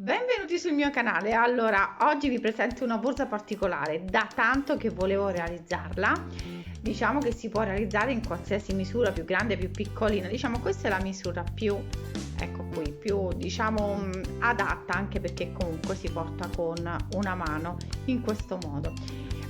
Benvenuti sul mio canale. Allora, oggi vi presento una borsa particolare, da tanto che volevo realizzarla. Diciamo che si può realizzare in qualsiasi misura, più grande, più piccolina. Diciamo questa è la misura più, ecco qui, più diciamo adatta, anche perché comunque si porta con una mano in questo modo.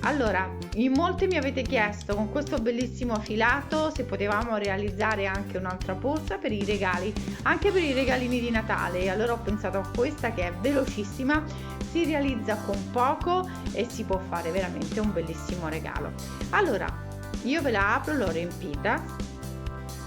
Allora, in molti mi avete chiesto con questo bellissimo filato se potevamo realizzare anche un'altra borsa per i regali, anche per i regalini di Natale. Allora ho pensato a questa che è velocissima, si realizza con poco e si può fare veramente un bellissimo regalo. Allora, io ve la apro, l'ho riempita,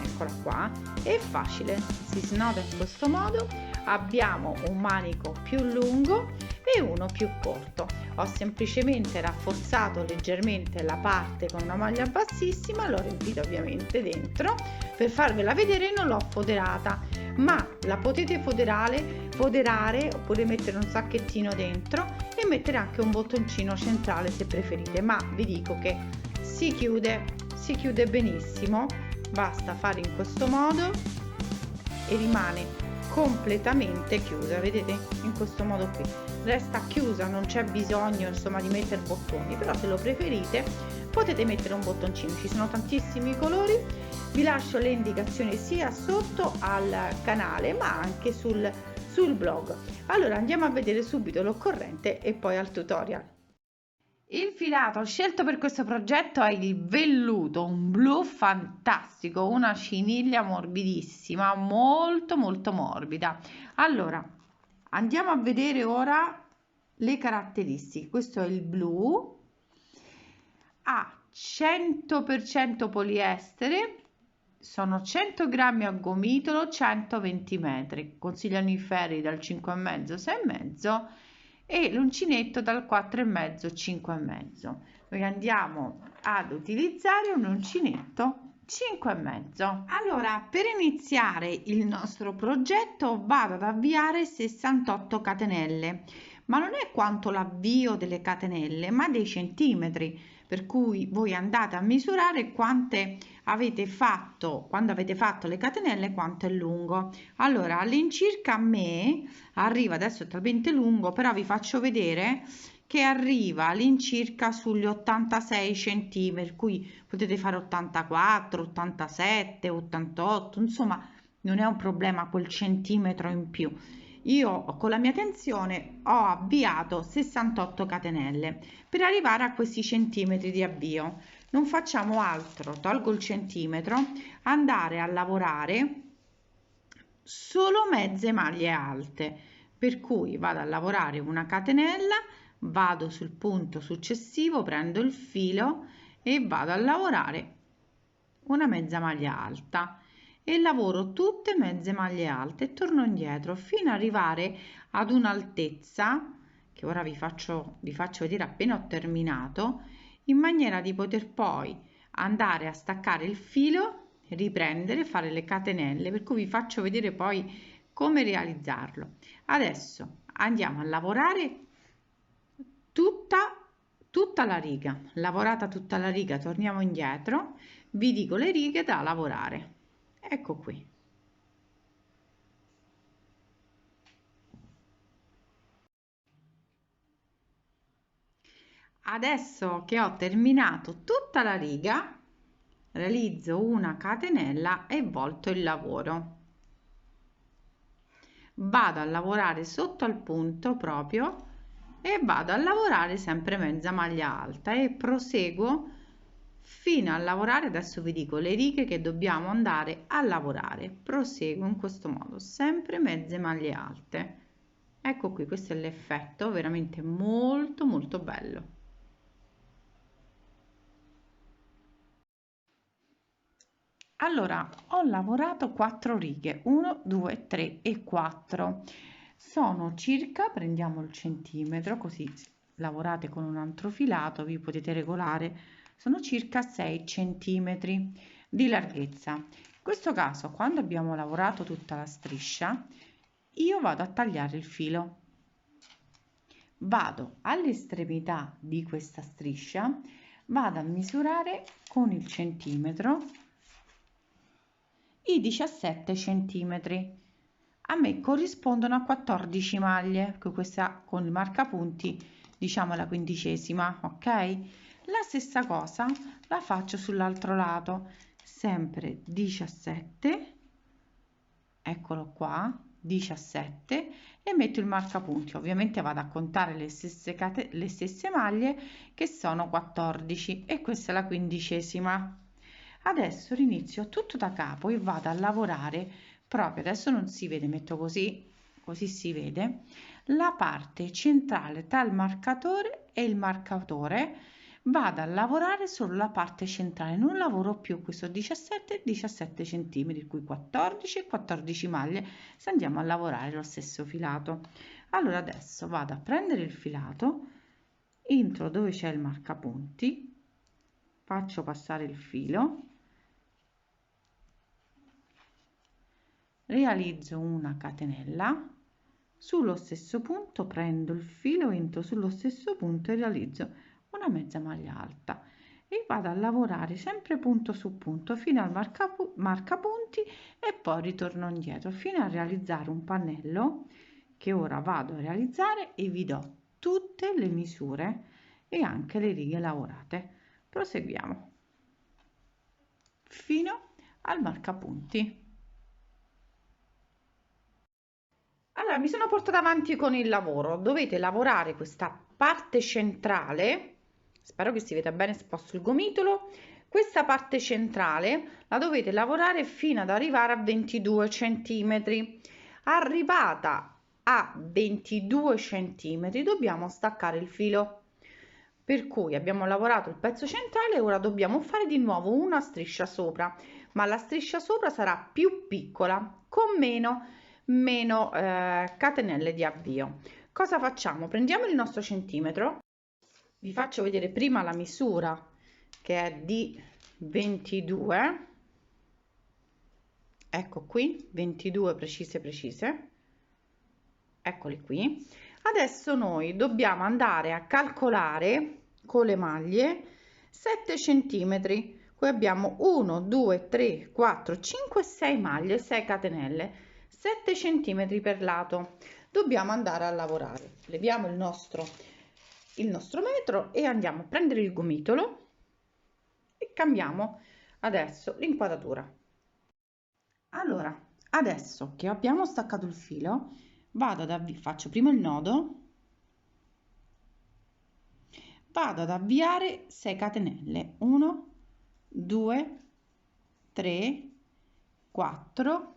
eccola qua, è facile, si snoda in questo modo. Abbiamo un manico più lungo e uno più corto. Ho semplicemente rafforzato leggermente la parte con una maglia bassissima, l'ho riempita ovviamente dentro per farvela vedere, non l'ho foderata, ma la potete foderare oppure mettere un sacchettino dentro e mettere anche un bottoncino centrale se preferite, ma vi dico che si chiude benissimo. Basta fare in questo modo e rimane completamente chiusa, vedete, in questo modo qui resta chiusa, non c'è bisogno insomma di mettere bottoni, però se lo preferite potete mettere un bottoncino. Ci sono tantissimi colori, vi lascio le indicazioni sia sotto al canale ma anche sul blog. Allora andiamo a vedere subito l'occorrente e poi al tutorial. Il filato scelto per questo progetto è il velluto, un blu fantastico, una ciniglia morbidissima, molto morbida. Allora, andiamo a vedere ora le caratteristiche. Questo è il blu, ha 100% poliestere, sono 100 grammi a gomitolo, 120 metri, consigliano i ferri dal 5,5 6,5 e l'uncinetto dal 4,5 5,5. Noi andiamo ad utilizzare un uncinetto 5,5. Allora, per iniziare il nostro progetto vado ad avviare 68 catenelle, ma non è quanto l'avvio delle catenelle ma dei centimetri, per cui voi andate a misurare quante avete fatto quando avete fatto le catenelle, quanto è lungo. Allora all'incirca a me arriva, adesso è talmente lungo, però vi faccio vedere che arriva all'incirca sugli 86 centimetri, per cui potete fare 84, 87, 88, insomma non è un problema quel centimetro in più. Io con la mia tensione ho avviato 68 catenelle per arrivare a questi centimetri di avvio. Non facciamo altro, tolgo il centimetro, andare a lavorare solo mezze maglie alte, per cui vado a lavorare una catenella, vado sul punto successivo, prendo il filo e vado a lavorare una mezza maglia alta e lavoro tutte mezze maglie alte e torno indietro fino ad arrivare ad un'altezza che ora vi faccio vedere appena ho terminato, in maniera di poter poi andare a staccare il filo, riprendere, fare le catenelle, per cui vi faccio vedere poi come realizzarlo. Adesso andiamo a lavorare tutta la riga. Lavorata tutta la riga, torniamo indietro, vi dico le righe da lavorare. Ecco qui. Adesso che ho terminato tutta la riga, realizzo una catenella e volto il lavoro. Vado a lavorare sotto al punto proprio e vado a lavorare sempre mezza maglia alta e proseguo fino a lavorare. Adesso vi dico le righe che dobbiamo andare a lavorare. Proseguo in questo modo, sempre mezze maglie alte. Ecco qui, questo è l'effetto, veramente molto bello. Allora, ho lavorato 4 righe, 1 2 3 e 4, sono circa, prendiamo il centimetro così lavorate con un altro filato, vi potete regolare, sono circa 6 centimetri di larghezza. In questo caso, quando abbiamo lavorato tutta la striscia, io vado a tagliare il filo, vado all'estremità di questa striscia, vado a misurare con il centimetro i 17 centimetri. a me corrispondono a 14 maglie, questa con il marcapunti diciamo la 15ª, ok? La stessa cosa la faccio sull'altro lato, sempre 17, eccolo qua, 17, e metto il marcapunti. Ovviamente vado a contare le stesse maglie, che sono 14, e questa è la 15ª. Adesso inizio tutto da capo e vado a lavorare proprio, adesso non si vede, metto così, così si vede la parte centrale tra il marcatore e il marcatore. Vado a lavorare solo la parte centrale, non lavoro più questo 17 centimetri, qui 14 e 14 maglie, se andiamo a lavorare lo stesso filato. Allora adesso vado a prendere il filato, entro dove c'è il marcapunti, faccio passare il filo, realizzo una catenella, sullo stesso punto prendo il filo, entro sullo stesso punto e realizzo una mezza maglia alta e vado a lavorare sempre punto su punto fino al marcapunti e poi ritorno indietro fino a realizzare un pannello che ora vado a realizzare e vi do tutte le misure e anche le righe lavorate. Proseguiamo fino al marcapunti. Allora, mi sono portata avanti con il lavoro. Dovete lavorare questa parte centrale, spero che si veda bene, sposto il gomitolo. Questa parte centrale la dovete lavorare fino ad arrivare a 22 centimetri. Arrivata a 22 centimetri dobbiamo staccare il filo, per cui abbiamo lavorato il pezzo centrale, ora dobbiamo fare di nuovo una striscia sopra, ma la striscia sopra sarà più piccola, con meno catenelle di avvio. Cosa facciamo? Prendiamo il nostro centimetro, vi faccio vedere prima la misura che è di 22, ecco qui 22 precise, eccoli qui. Adesso noi dobbiamo andare a calcolare con le maglie 7 centimetri. Qui abbiamo 1 2 3 4 5 6 maglie, 6 catenelle, 7 centimetri per lato. Dobbiamo andare a lavorare. Leviamo il nostro metro e andiamo a prendere il gomitolo e cambiamo adesso l'inquadratura. Allora, adesso che abbiamo staccato il filo, vado faccio prima il nodo, vado ad avviare 6 catenelle, 1 2 3 4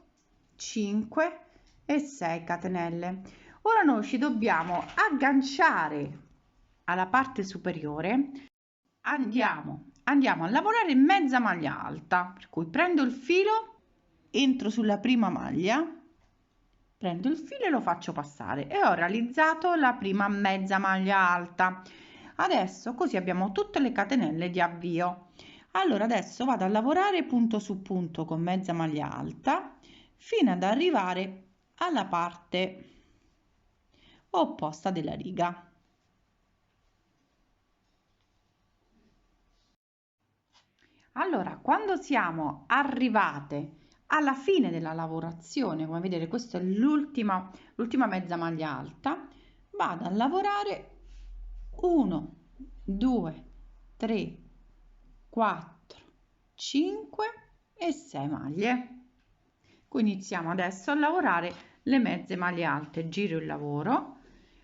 5 e 6 catenelle. Ora noi ci dobbiamo agganciare alla parte superiore, andiamo a lavorare in mezza maglia alta, per cui prendo il filo, entro sulla prima maglia, prendo il filo e lo faccio passare e ho realizzato la prima mezza maglia alta. Adesso così abbiamo tutte le catenelle di avvio. Allora adesso vado a lavorare punto su punto con mezza maglia alta fino ad arrivare alla parte opposta della riga. Allora, quando siamo arrivate alla fine della lavorazione, come vedete, questa è l'ultima mezza maglia alta, vado a lavorare 1 2 3 4 5 e 6 maglie. Quindi iniziamo adesso a lavorare le mezze maglie alte, giro il lavoro,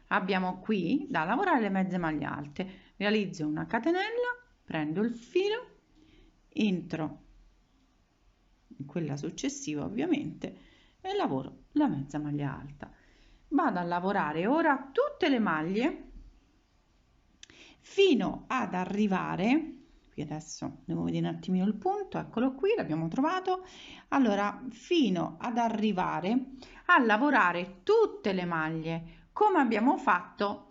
abbiamo qui da lavorare le mezze maglie alte, realizzo una catenella, prendo il filo, entro in quella successiva ovviamente e lavoro la mezza maglia alta. Vado a lavorare ora tutte le maglie fino ad arrivare, qui adesso devo vedere un attimino il punto, eccolo qui, l'abbiamo trovato. Allora, fino ad arrivare a lavorare tutte le maglie come abbiamo fatto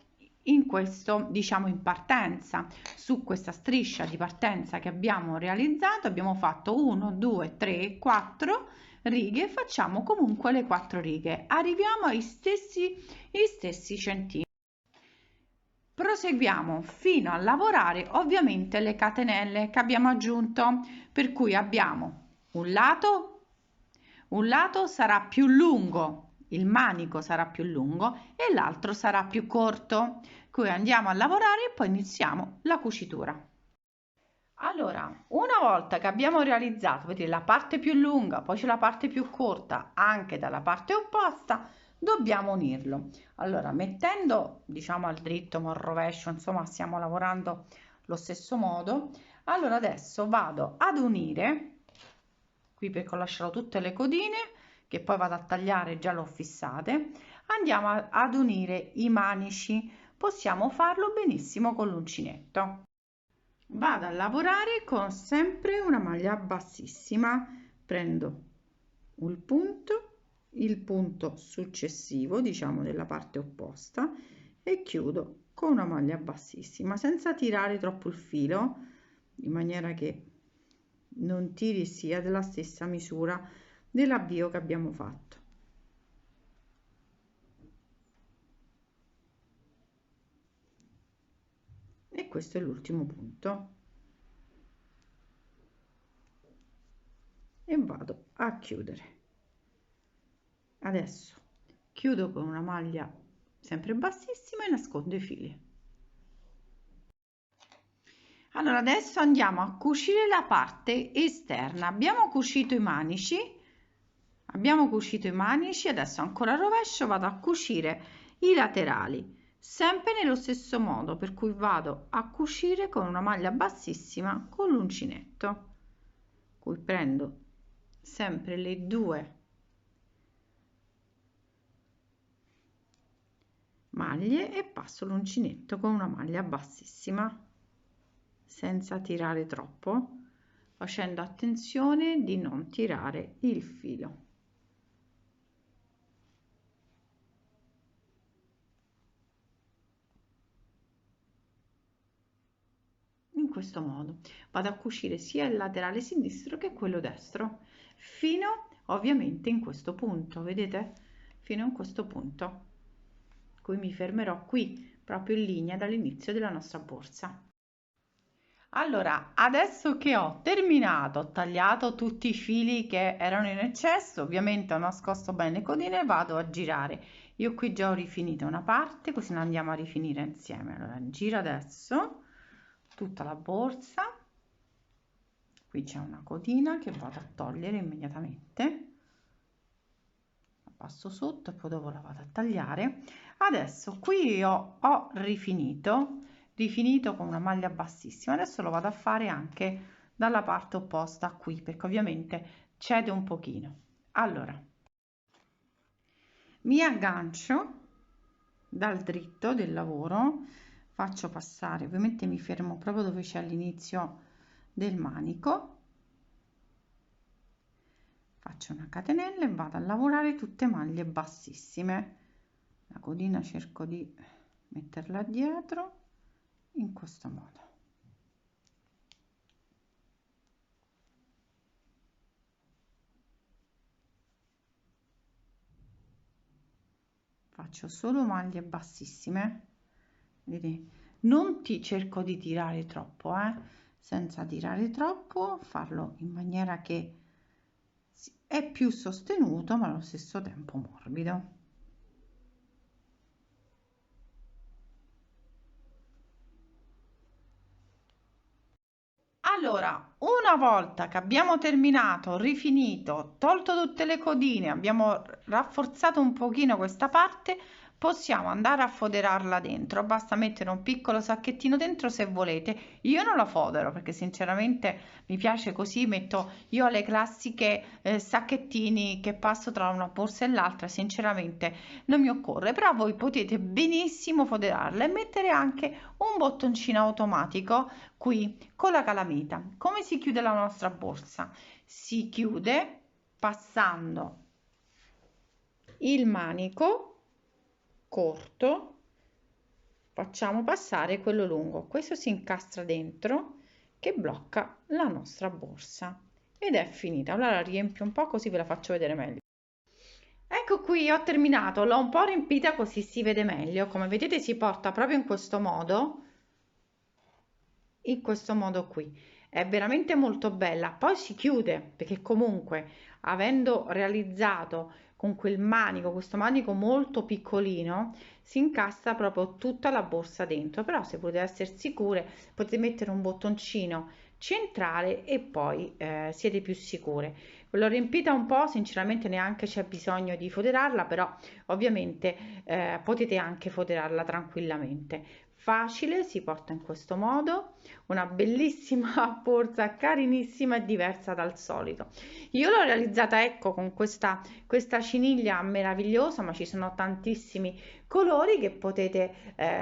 in questo, diciamo, in partenza. Su questa striscia di partenza che abbiamo realizzato abbiamo fatto 1 2 3 4 righe, facciamo comunque le 4 righe, arriviamo ai stessi centimetri. Proseguiamo fino a lavorare ovviamente le catenelle che abbiamo aggiunto, per cui abbiamo un lato sarà più lungo il manico sarà più lungo e l'altro sarà più corto. Qui andiamo a lavorare e poi iniziamo la cucitura. Allora, una volta che abbiamo realizzato, vedete, la parte più lunga, poi c'è la parte più corta anche dalla parte opposta, dobbiamo unirlo. Allora, mettendo, diciamo, al dritto ma al rovescio, insomma, stiamo lavorando lo stesso modo. Allora, adesso vado ad unire, qui perché ho lasciato tutte le codine, che poi vado a tagliare, già l'ho fissate. Andiamo ad unire i manici. Possiamo farlo benissimo con l'uncinetto. Vado a lavorare con sempre una maglia bassissima, prendo il punto successivo, diciamo della parte opposta, e chiudo con una maglia bassissima senza tirare troppo il filo, in maniera che non tiri sia della stessa misura dell'avvio che abbiamo fatto. E questo è l'ultimo punto. E vado a chiudere. Adesso chiudo con una maglia sempre bassissima e nascondo i fili. Allora adesso andiamo a cucire la parte esterna. Abbiamo cucito i manici, adesso ancora al rovescio vado a cucire i laterali, sempre nello stesso modo, per cui vado a cucire con una maglia bassissima con l'uncinetto, cui prendo sempre le due maglie e passo l'uncinetto con una maglia bassissima senza tirare troppo, facendo attenzione di non tirare il filo. In questo modo vado a cucire sia il laterale sinistro che quello destro fino ovviamente in questo punto, vedete, fino in questo punto, cui mi fermerò qui proprio in linea dall'inizio della nostra borsa. Allora, adesso che ho terminato, ho tagliato tutti i fili che erano in eccesso, ovviamente ho nascosto bene le codine, vado a girare. Io qui già ho rifinito una parte, così ne andiamo a rifinire insieme. Allora, giro adesso tutta la borsa. Qui c'è una codina che vado a togliere immediatamente. La passo sotto e poi dopo la vado a tagliare. Adesso qui io ho rifinito con una maglia bassissima, adesso lo vado a fare anche dalla parte opposta qui, perché ovviamente cede un pochino. Allora mi aggancio dal dritto del lavoro, faccio passare, ovviamente mi fermo proprio dove c'è l'inizio del manico, faccio una catenella e vado a lavorare tutte maglie bassissime. La codina cerco di metterla dietro in questo modo. Faccio solo maglie bassissime, vedete, non ti cerco di tirare troppo, senza tirare troppo, farlo in maniera che è più sostenuto ma allo stesso tempo morbido. Allora, una volta che abbiamo terminato, rifinito, tolto tutte le codine, abbiamo rafforzato un pochino questa parte, possiamo andare a foderarla dentro. Basta mettere un piccolo sacchettino dentro se volete. Io non la fodero perché sinceramente mi piace così, metto io le classiche sacchettini che passo tra una borsa e l'altra, sinceramente non mi occorre, però voi potete benissimo foderarla e mettere anche un bottoncino automatico qui con la calamita. Come si chiude la nostra borsa? Si chiude passando il manico corto, facciamo passare quello lungo, questo si incastra dentro che blocca la nostra borsa ed è finita. Allora la riempio un po' così ve la faccio vedere meglio. Ecco qui, ho terminato, l'ho un po' riempita così si vede meglio. Come vedete si porta proprio in questo modo qui, è veramente molto bella. Poi si chiude perché comunque avendo realizzato con quel manico, questo manico molto piccolino, si incassa proprio tutta la borsa dentro. Però se volete essere sicure potete mettere un bottoncino centrale e poi siete più sicure. L'ho riempita un po', sinceramente neanche c'è bisogno di foderarla, però ovviamente potete anche foderarla tranquillamente. Facile, si porta in questo modo, una bellissima borsa, carinissima e diversa dal solito. Io l'ho realizzata, ecco, con questa ciniglia meravigliosa, ma ci sono tantissimi colori che potete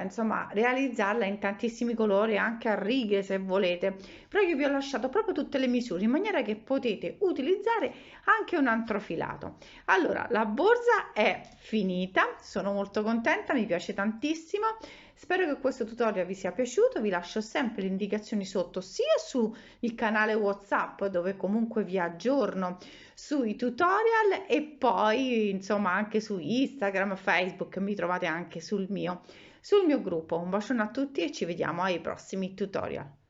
insomma realizzarla in tantissimi colori, anche a righe se volete. Però io vi ho lasciato proprio tutte le misure in maniera che potete utilizzare anche un altro filato. Allora, la borsa è finita, sono molto contenta, mi piace tantissimo. Spero che questo tutorial vi sia piaciuto, vi lascio sempre le indicazioni sotto sia sul canale WhatsApp dove comunque vi aggiorno sui tutorial e poi insomma anche su Instagram, Facebook, mi trovate anche sul mio gruppo. Un bacione a tutti e ci vediamo ai prossimi tutorial.